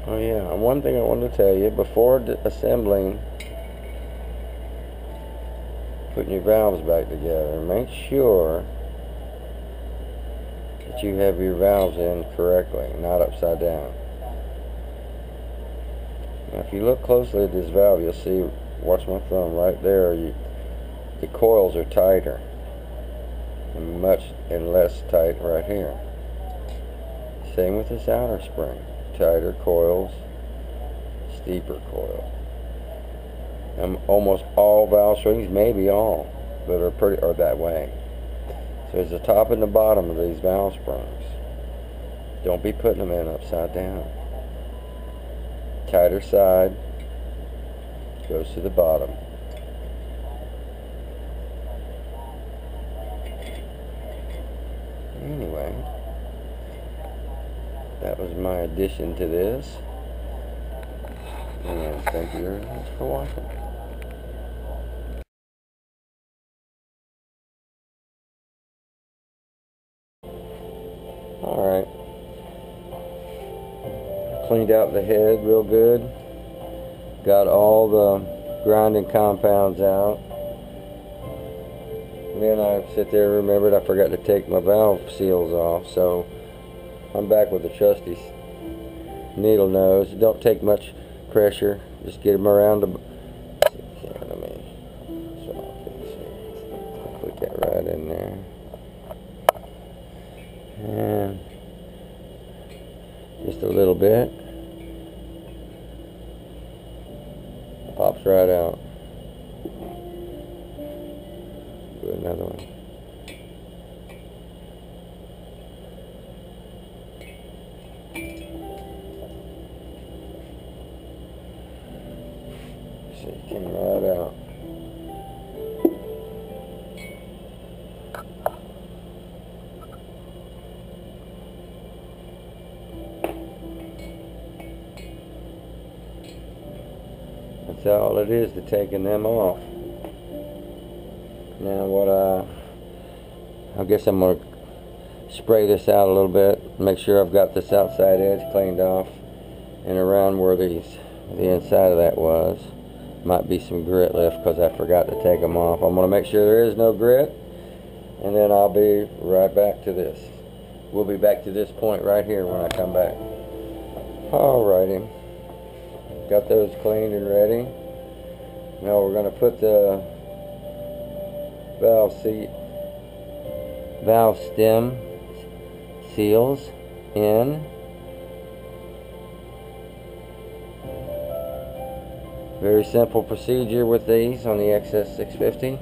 Oh yeah, one thing I wanted to tell you, before assembling, putting your valves back together, make sure that you have your valves in correctly, not upside down. Now if you look closely at this valve, you'll see, watch my thumb right there, the coils are tighter and less tight right here. Same with this outer spring. Tighter coils, steeper coil. Almost all valve springs, maybe all, but are that way. So there's the top and the bottom of these valve springs. Don't be putting them in upside down. Tighter side goes to the bottom. Anyway, that was my addition to this. And thank you very much for watching. Alright. Cleaned out the head real good. Got all the grinding compounds out. And then I sit there and remembered I forgot to take my valve seals off. So I'm back with the trusty needle nose. Don't take much pressure. Just get them around the... Put that right in there. And just a little bit. Pops right out. Do another one. See, it came right out. That's all it is to taking them off. Now I guess I'm going to spray this out a little bit, make sure I've got this outside edge cleaned off, and around where the inside of that was. Might be some grit left because I forgot to take them off. I'm going to make sure there is no grit, and then I'll be right back to this. We'll be back to this point right here when I come back. Alrighty. Got those cleaned and ready. Now we're going to put the valve stem seals in. Very simple procedure with these on the XS650.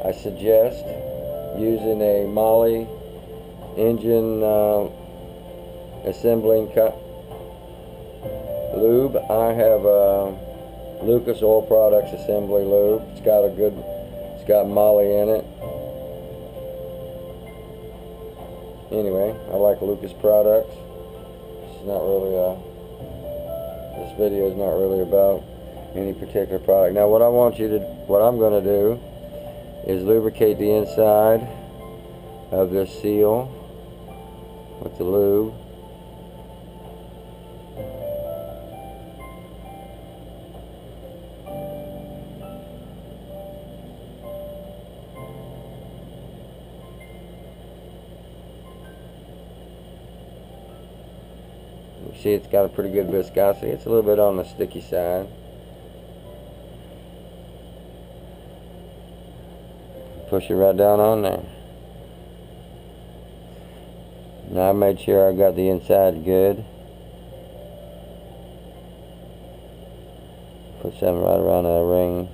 I suggest using a Moly engine assembling lube. I have Lucas Oil Products assembly lube. It's got Moly in it. Anyway, I like Lucas products. It's not really this video is not really about any particular product. Now what I'm going to do is lubricate the inside of this seal with the lube. You see it's got a pretty good viscosity. It's a little bit on the sticky side. Push it right down on there. Now I made sure I got the inside good. Put something right around that ring.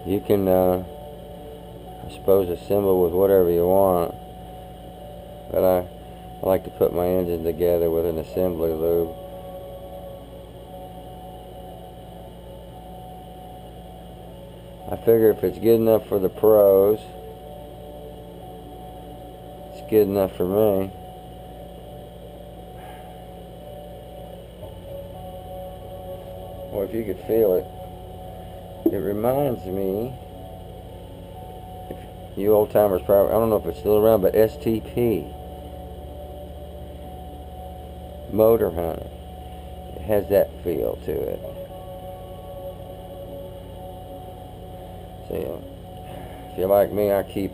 You can, I suppose, assemble with whatever you want, but I like to put my engine together with an assembly lube. I figure if it's good enough for the pros, it's good enough for me. if you could feel it. It reminds me, you old timers probably, I don't know if it's still around, but STP, Motor Hunter. It has that feel to it. So, if you're like me, I keep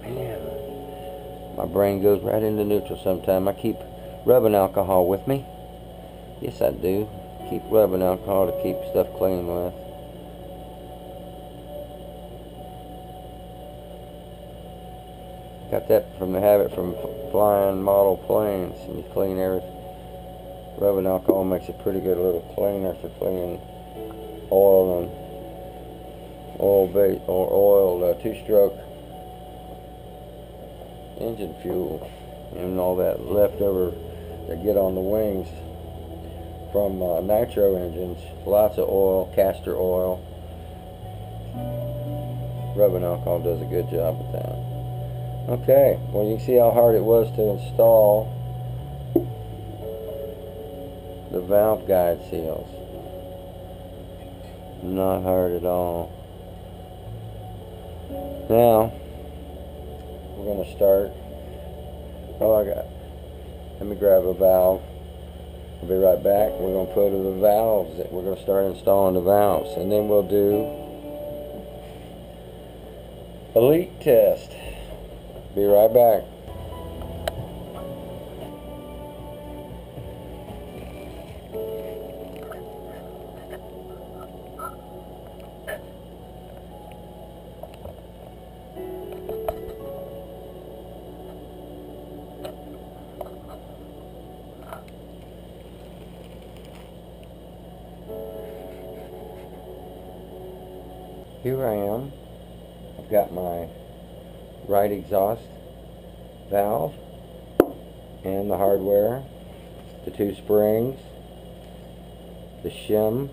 man, my brain goes right into neutral sometime. I keep rubbing alcohol with me. Yes, I do. Keep rubbing alcohol to keep stuff clean with. Got that from the habit from flying model planes. And you clean everything. Rubbing alcohol makes a pretty good little cleaner for cleaning oil and oil two-stroke engine fuel and all that leftover that get on the wings from nitro engines. Lots of oil, castor oil. Rubbing alcohol does a good job with that. Okay, well, you can see how hard it was to install the valve guide seals. Not hard at all. Now we're going to start. Let me grab a valve. I'll be right back. We're going to put the valves. We're going to start installing the valves, and then we'll do a leak test. Be right back. Here I am. I've got my right exhaust valve and the hardware, the two springs, the shim,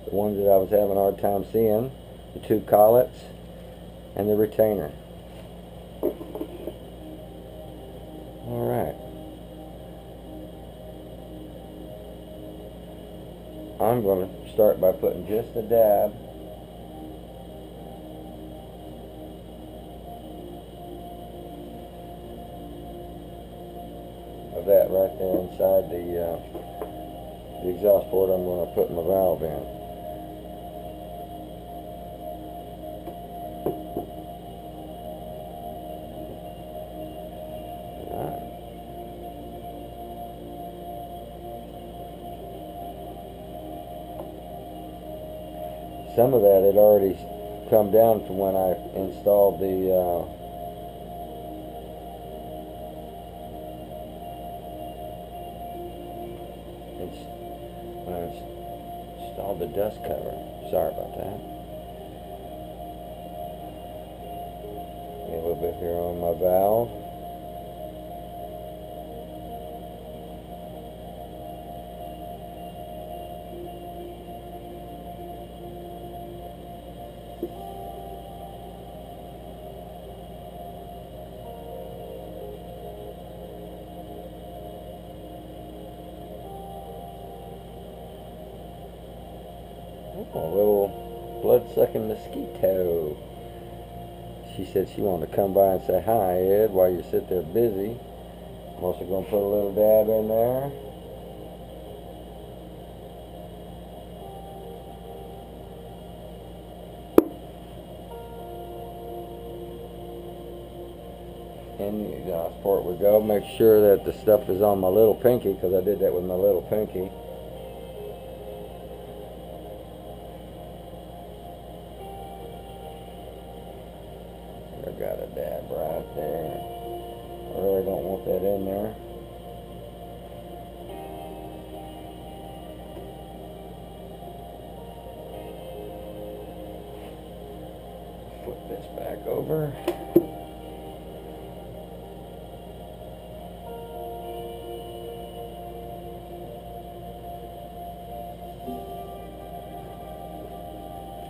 the ones that I was having a hard time seeing, the two collets, and the retainer. Alright. I'm going to start by putting just a dab of that right there inside the exhaust port. I'm going to put my valve in. Alright. Some of that had already come down from when I installed the dust cover. Sorry about that. Get a little bit here on my valve. A little blood-sucking mosquito. She said she wanted to come by and say hi, Ed, while you sit there busy. I'm also going to put a little dab in there. In the exhaust port we go. Make sure that the stuff is on my little pinky, because I did that with my little pinky. I got a dab right there. I really don't want that in there. Flip this back over.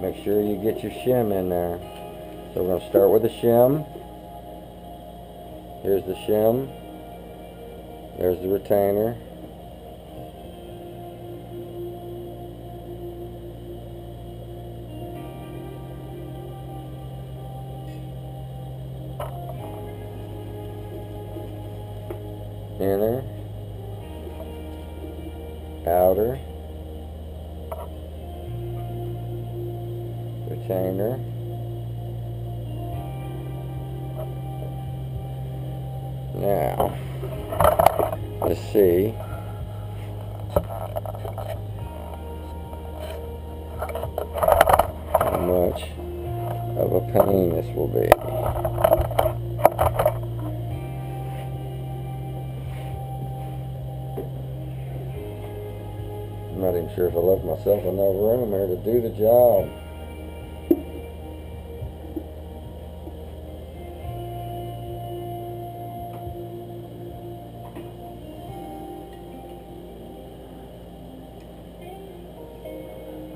Make sure you get your shim in there. So we're going to start with the shim. Here's the shim. There's the retainer. Inner, outer, retainer, now let's see how much of a pain this will be. I'm not even sure if I left myself enough room here to do the job.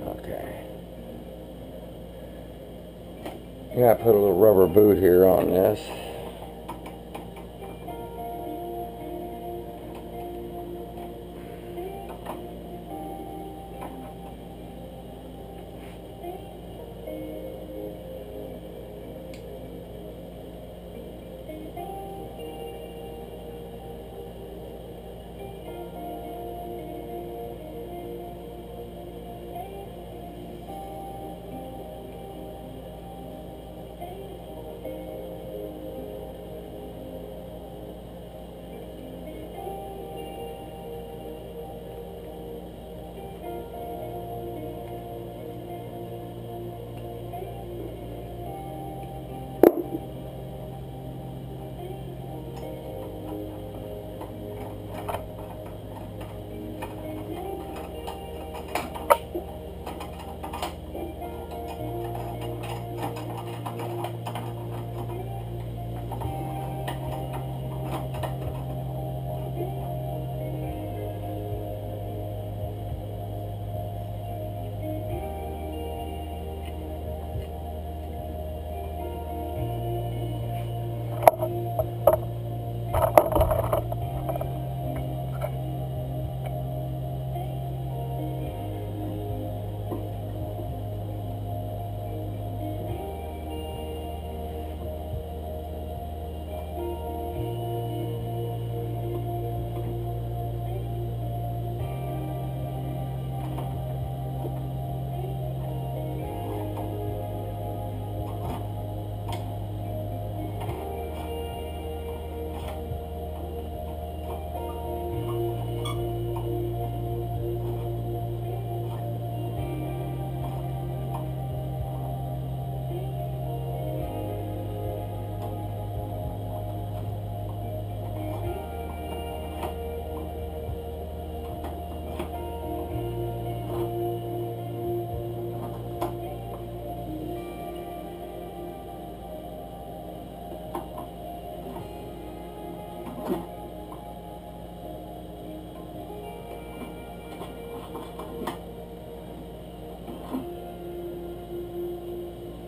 Okay. Yeah, I put a little rubber boot here on this.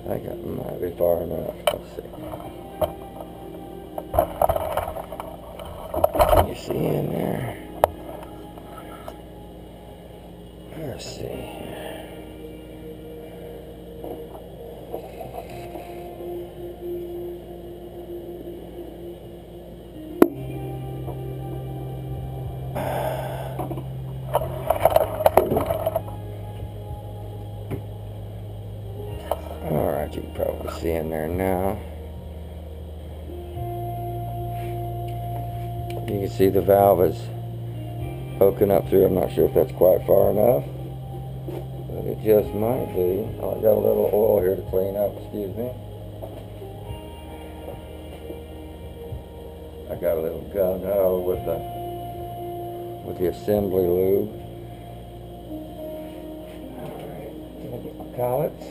I think it might be far enough. Let's see. Can you see in there? Let's see. Alright, you can probably see in there now. You can see the valve is poking up through. I'm not sure if that's quite far enough, but it just might be. Oh, I got a little oil here to clean up, excuse me. I got a little gun with the assembly lube. Alright, gonna get my collets.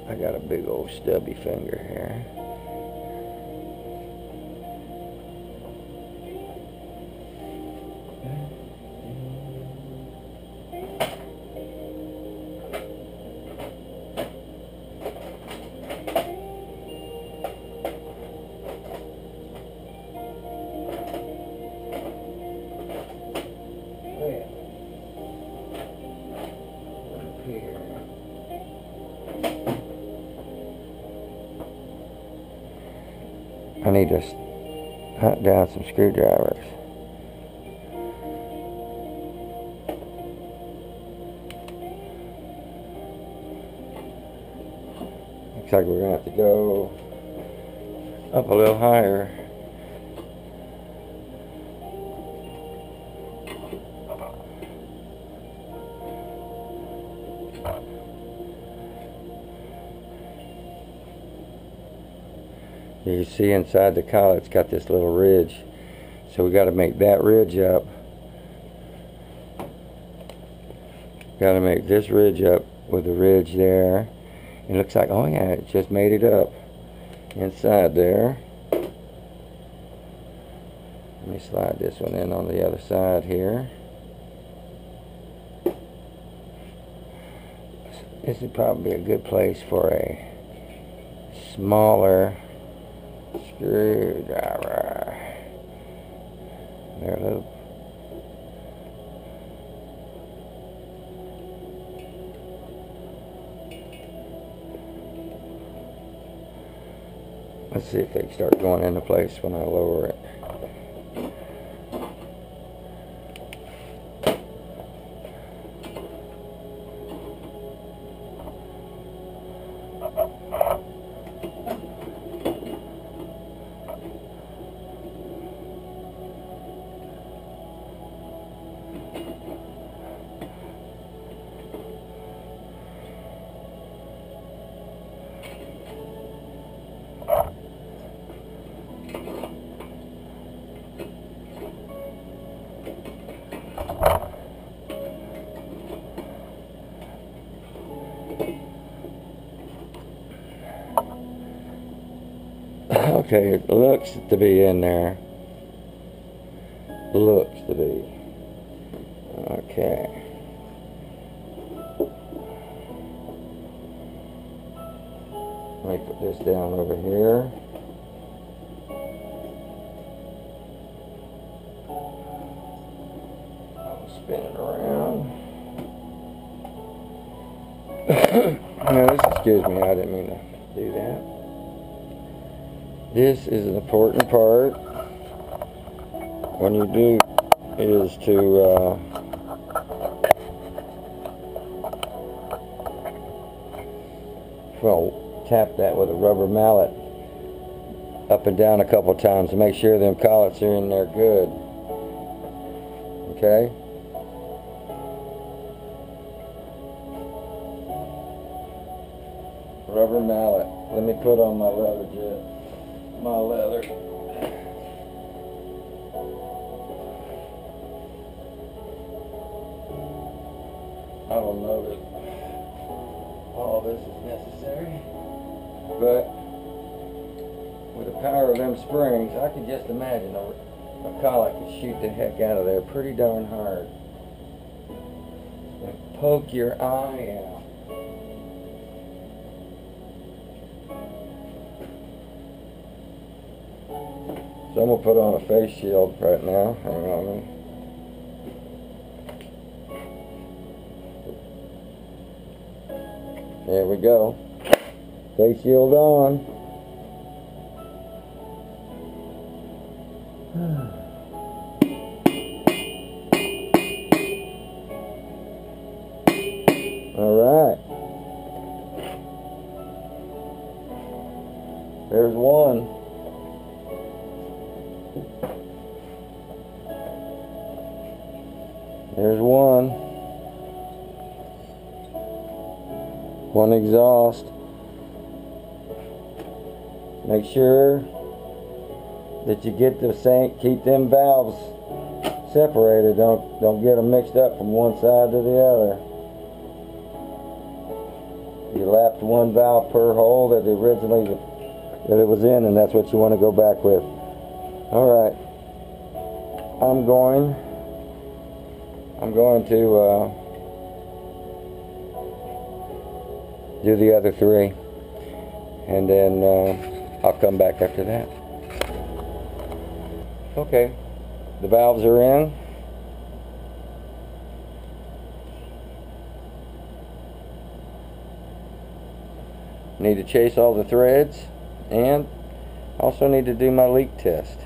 I got a big old stubby finger here. I need to hunt down some screwdrivers. Looks like we're going to have to go up a little higher. You can see inside the collet it's got this little ridge, so we got to make that ridge up. Got to make this ridge up with the ridge there. It looks like, oh yeah, it just made it up inside there. Let me slide this one in on the other side here. This would probably be a good place for a smaller screwdriver. There, a little. Let's see if they start going into place when I lower it. Okay, it looks to be in there. Looks to be. Okay. Let me put this down over here. I'll spin it around. No, excuse me, I didn't mean to do that. This is an important part when you do is to well, tap that with a rubber mallet up and down a couple times to make sure them collets are in there good. Okay? Rubber mallet. Let me put on my leather jet. My leather. I don't know that all this is necessary, but with the power of them springs, I can just imagine a collet could shoot the heck out of there pretty darn hard and poke your eye out. So I'm going to put on a face shield right now. Hang on a minute. There we go. Face shield on. Alright. There's one. There's one. One exhaust. Make sure that you get the same, keep them valves separated. Don't get them mixed up from one side to the other. You lapped one valve per hole that originally that it was in, and that's what you want to go back with. All right. I'm going to do the other three, and then I'll come back after that. Okay, the valves are in. Need to chase all the threads, and Also need to do my leak test.